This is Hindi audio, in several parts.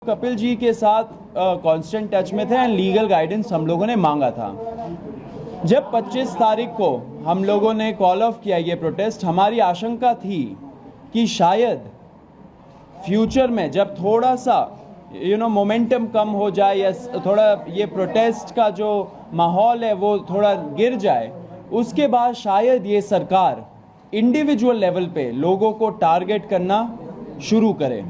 कपिल जी के साथ कांस्टेंट टच में थे एंड लीगल गाइडेंस हम लोगों ने मांगा था। जब 25 तारीख को हम लोगों ने कॉल ऑफ किया ये प्रोटेस्ट, हमारी आशंका थी कि शायद फ्यूचर में जब थोड़ा सा मोमेंटम कम हो जाए या थोड़ा ये प्रोटेस्ट का जो माहौल है वो थोड़ा गिर जाए, उसके बाद शायद ये सरकार इंडिविजुअल लेवल पे लोगों को टारगेट करना शुरू करे।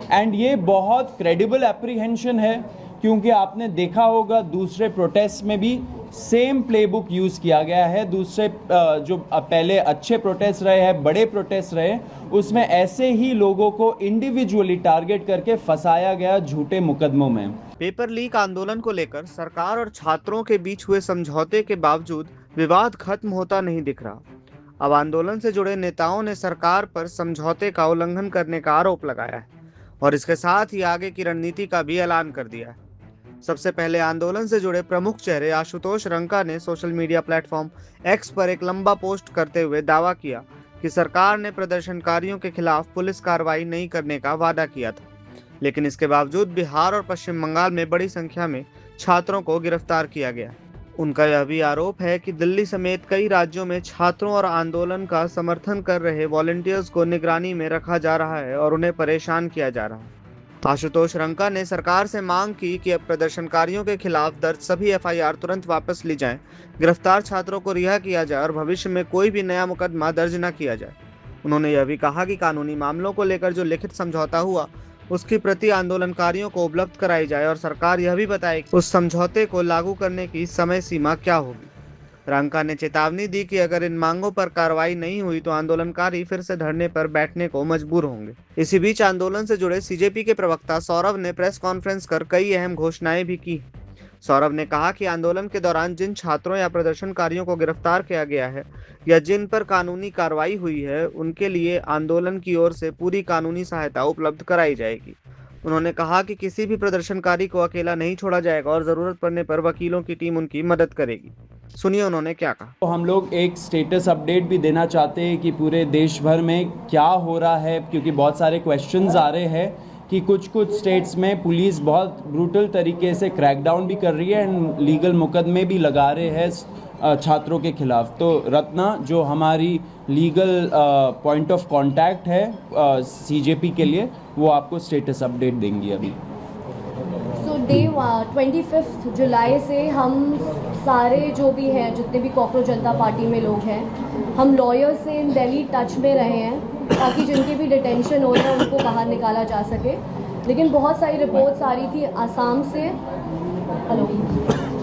एंड ये बहुत क्रेडिबल एप्रीहेंशन है, क्योंकि आपने देखा होगा दूसरे प्रोटेस्ट में भी सेम प्लेबुक यूज़ किया गया है। दूसरे जो पहले अच्छे प्रोटेस्ट रहे हैं, बड़े प्रोटेस्ट रहे, उसमें ऐसे ही लोगों को इंडिविजुअली टारगेट करके फंसाया गया झूठे मुकदमों में। पेपर लीक आंदोलन को लेकर सरकार और छात्रों के बीच हुए समझौते के बावजूद विवाद खत्म होता नहीं दिख रहा। अब आंदोलन से जुड़े नेताओं ने सरकार पर समझौते का उल्लंघन करने का आरोप लगाया है और इसके साथ ही आगे की रणनीति का भी ऐलान कर दिया है। सबसे पहले आंदोलन से जुड़े प्रमुख चेहरे आशुतोष रंका ने सोशल मीडिया प्लेटफॉर्म एक्स पर एक लंबा पोस्ट करते हुए दावा किया कि सरकार ने प्रदर्शनकारियों के खिलाफ पुलिस कार्रवाई नहीं करने का वादा किया था, लेकिन इसके बावजूद बिहार और पश्चिम बंगाल में बड़ी संख्या में छात्रों को गिरफ्तार किया गया। उनका यह भी आरोप है कि दिल्ली समेत कई राज्यों में छात्रों और आंदोलन का समर्थन कर रहे वॉलंटियर्स को निगरानी में रखा जा रहा है और उन्हें परेशान किया जा रहा है। आशुतोष रंका ने सरकार से मांग की कि अब प्रदर्शनकारियों के खिलाफ दर्ज सभी एफआईआर तुरंत वापस ली जाएं, गिरफ्तार छात्रों को रिहा किया जाए और भविष्य में कोई भी नया मुकदमा दर्ज न किया जाए। उन्होंने यह भी कहा कि कानूनी मामलों को लेकर जो लिखित समझौता हुआ उसकी प्रति आंदोलनकारियों को उपलब्ध कराई जाए और सरकार यह भी बताए कि उस समझौते को लागू करने की समय सीमा क्या होगी। रंका ने चेतावनी दी कि अगर इन मांगों पर कार्रवाई नहीं हुई तो आंदोलनकारी फिर से धरने पर बैठने को मजबूर होंगे। इसी बीच आंदोलन से जुड़े सीजेपी के प्रवक्ता सौरभ ने प्रेस कॉन्फ्रेंस कर कई अहम घोषणाएं भी की। सौरभ ने कहा कि आंदोलन के दौरान जिन छात्रों या प्रदर्शनकारियों को गिरफ्तार किया गया है या जिन पर कानूनी कार्रवाई हुई है, उनके लिए आंदोलन की ओर से पूरी कानूनी सहायता उपलब्ध कराई जाएगी। उन्होंने कहा कि किसी भी प्रदर्शनकारी को अकेला नहीं छोड़ा जाएगा और जरूरत पड़ने पर वकीलों की टीम उनकी मदद करेगी। सुनिए उन्होंने क्या कहा। तो हम लोग एक स्टेटस अपडेट भी देना चाहते हैं कि पूरे देश भर में क्या हो रहा है, क्योंकि बहुत सारे क्वेश्चंस आ रहे हैं कि कुछ स्टेट्स में पुलिस बहुत ब्रूटल तरीके से क्रैकडाउन भी कर रही है एंड लीगल मुकदमे भी लगा रहे हैं छात्रों के खिलाफ। तो रत्ना जो हमारी लीगल पॉइंट ऑफ कांटेक्ट है सीजेपी के लिए, वो आपको स्टेटस अपडेट देंगी अभी। डे 25 जुलाई से हम सारे जो भी हैं, जितने भी कॉकरोच जनता पार्टी में लोग हैं, हम लॉयर से इन दिल्ली टच में रहे हैं ताकि जिनके भी डिटेंशन हो रहे हैं उनको बाहर निकाला जा सके। लेकिन बहुत सारी रिपोर्ट्स आ रही थी आसाम से।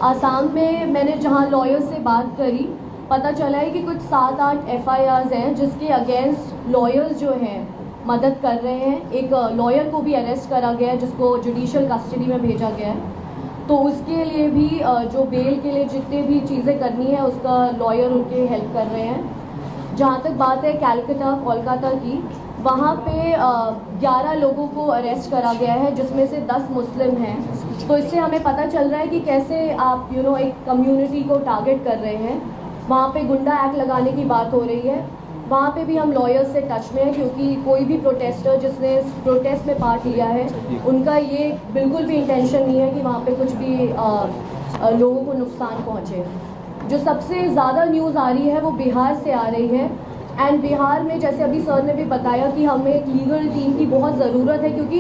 आसाम में मैंने जहाँ लॉयर से बात करी, पता चला है कि कुछ 7-8 एफआईआर्स हैं जिसके अगेंस्ट लॉयर्स जो हैं मदद कर रहे हैं। एक लॉयर को भी अरेस्ट करा गया है जिसको जुडिशियल कस्टडी में भेजा गया है। तो उसके लिए भी जो बेल के लिए जितने भी चीज़ें करनी है उसका लॉयर उनके हेल्प कर रहे हैं। जहाँ तक बात है कोलकाता की, वहाँ पे 11 लोगों को अरेस्ट करा गया है जिसमें से 10 मुस्लिम हैं। तो इससे हमें पता चल रहा है कि कैसे आप एक कम्युनिटी को टारगेट कर रहे हैं। वहाँ पे गुंडा एक्ट लगाने की बात हो रही है। वहाँ पे भी हम लॉयर्स से टच में हैं, क्योंकि कोई भी प्रोटेस्टर जिसने प्रोटेस्ट में पार्ट लिया है उनका ये बिल्कुल भी इंटेंशन नहीं है कि वहाँ पे कुछ भी लोगों को नुकसान पहुँचे। जो सबसे ज़्यादा न्यूज़ आ रही है वो बिहार से आ रही है। एंड बिहार में जैसे अभी सर ने भी बताया कि हमें एक लीगल टीम की बहुत ज़रूरत है, क्योंकि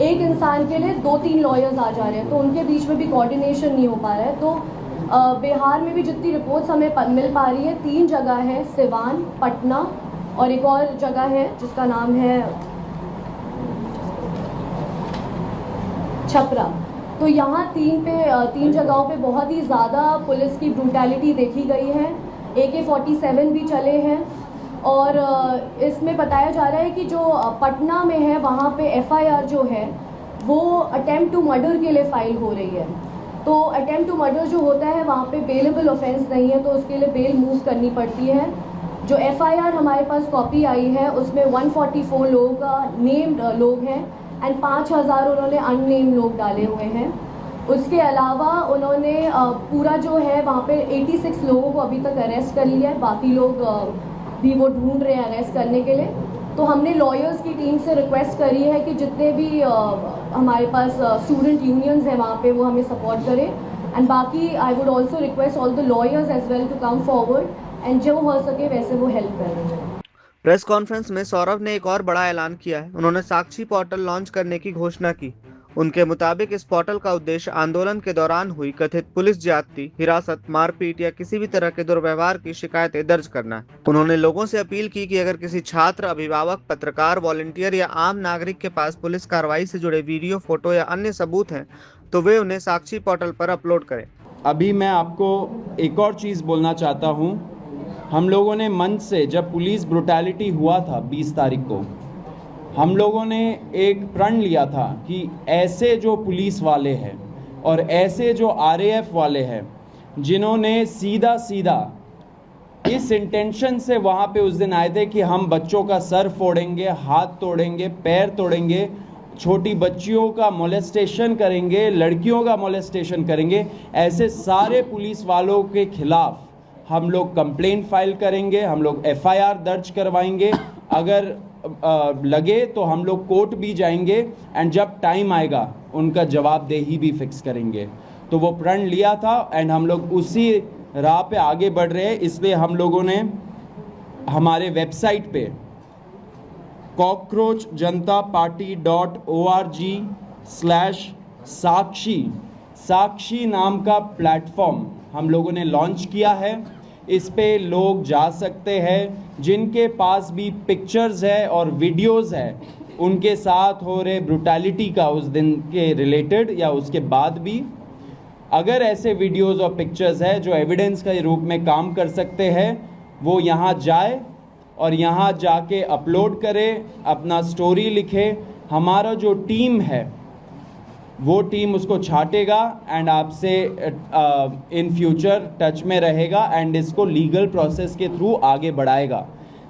एक इंसान के लिए 2-3 लॉयर्स आ जा रहे हैं, तो उनके बीच में भी कोऑर्डिनेशन नहीं हो पा रहा है। तो बिहार में भी जितनी रिपोर्ट्स हमें मिल पा रही है, 3 जगह है, सिवान, पटना और एक और जगह है जिसका नाम है छपरा। तो यहाँ 3 जगहों पे बहुत ही ज़्यादा पुलिस की ब्रूटैलिटी देखी गई है। AK-47 भी चले हैं और इसमें बताया जा रहा है कि जो पटना में है वहाँ पे FIR जो है वो अटेम्प्ट टू मर्डर के लिए फाइल हो रही है। तो अटेम्प्ट टू मर्डर जो होता है वहाँ पे बेलेबल ऑफेंस नहीं है, तो उसके लिए बेल मूव करनी पड़ती है। जो FIR हमारे पास कॉपी आई है उसमें 144 लोगों का नेम्ड लोग हैं एंड 5000 उन्होंने अननेम्ड लोग डाले हुए हैं। उसके अलावा उन्होंने पूरा जो है वहाँ पे 86 लोगों को अभी तक अरेस्ट कर लिया है। बाकी लोग भी वो ढूंढ रहे हैं अरेस्ट करने के लिए। तो हमने लॉयर्स की टीम से रिक्वेस्ट करी है कि जितने भी हमारे पास स्टूडेंट यूनियंस हैं वहाँ पे वो हमें सपोर्ट करें एंड बाकी I would also request all the lawyers as well to come forward and जो हो सके वैसे वो हेल्प करें। प्रेस कॉन्फ्रेंस में सौरभ ने एक और बड़ा ऐलान किया है। उन्होंने साक्षी पोर्टल लॉन्च करने की घोषणा की। उनके मुताबिक इस पोर्टल का उद्देश्य आंदोलन के दौरान हुई कथित पुलिस ज्यादती, हिरासत, मारपीट या किसी भी तरह के दुर्व्यवहार की शिकायतें दर्ज करना है। उन्होंने लोगों से अपील की कि अगर किसी छात्र, अभिभावक, पत्रकार, वॉलंटियर या आम नागरिक के पास पुलिस कार्रवाई से जुड़े वीडियो, फोटो या अन्य सबूत हैं तो वे उन्हें साक्षी पोर्टल पर अपलोड करें। अभी मैं आपको एक और चीज़ बोलना चाहता हूँ। हम लोगों ने मंच से, जब पुलिस ब्रुटैलिटी हुआ था 20 तारीख को, हम लोगों ने एक प्रण लिया था कि ऐसे जो पुलिस वाले हैं और ऐसे जो RAF वाले हैं जिन्होंने सीधा सीधा इस इंटेंशन से वहाँ पे उस दिन आए थे कि हम बच्चों का सर फोड़ेंगे, हाथ तोड़ेंगे, पैर तोड़ेंगे, छोटी बच्चियों का मोलेस्टेशन करेंगे, लड़कियों का मोलेस्टेशन करेंगे, ऐसे सारे पुलिस वालों के खिलाफ हम लोग कंप्लेंट फाइल करेंगे, हम लोग FIR दर्ज करवाएंगे, अगर लगे तो हम लोग कोर्ट भी जाएंगे एंड जब टाइम आएगा उनका जवाबदेही भी फिक्स करेंगे। तो वो प्रण लिया था एंड हम लोग उसी राह पे आगे बढ़ रहे हैं। इसलिए हम लोगों ने हमारे वेबसाइट पे cockroachjantaparty.org/साक्षी नाम का प्लेटफॉर्म हम लोगों ने लॉन्च किया है। इस पे लोग जा सकते हैं जिनके पास भी पिक्चर्स है और वीडियोस है उनके साथ हो रहे ब्रुटैलिटी का उस दिन के रिलेटेड या उसके बाद भी। अगर ऐसे वीडियोस और पिक्चर्स है जो एविडेंस के रूप में काम कर सकते हैं, वो यहाँ जाए और यहाँ जाके अपलोड करे, अपना स्टोरी लिखे। हमारा जो टीम है वो टीम उसको छाटेगा एंड आपसे इन फ्यूचर टच में रहेगा एंड इसको लीगल प्रोसेस के थ्रू आगे बढ़ाएगा।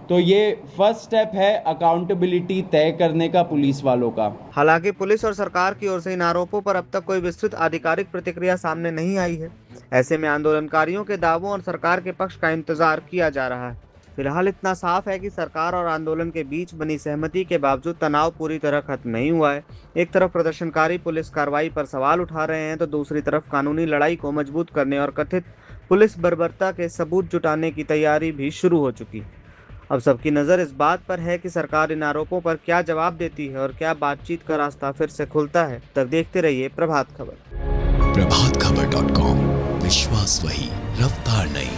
तो ये फर्स्ट स्टेप है अकाउंटेबिलिटी तय करने का पुलिस वालों का। हालांकि पुलिस और सरकार की ओर से इन आरोपों पर अब तक कोई विस्तृत आधिकारिक प्रतिक्रिया सामने नहीं आई है। ऐसे में आंदोलनकारियों के दावों और सरकार के पक्ष का इंतजार किया जा रहा है। फिलहाल इतना साफ है कि सरकार और आंदोलन के बीच बनी सहमति के बावजूद तनाव पूरी तरह खत्म नहीं हुआ है। एक तरफ प्रदर्शनकारी पुलिस कार्रवाई पर सवाल उठा रहे हैं तो दूसरी तरफ कानूनी लड़ाई को मजबूत करने और कथित पुलिस बर्बरता के सबूत जुटाने की तैयारी भी शुरू हो चुकी है। अब सबकी नज़र इस बात पर है कि सरकार इन आरोपों पर क्या जवाब देती है और क्या बातचीत का रास्ता फिर से खुलता है। तब देखते रहिए प्रभात खबर। प्रभातखबर.com, विश्वास वही, रफ्तार नहीं।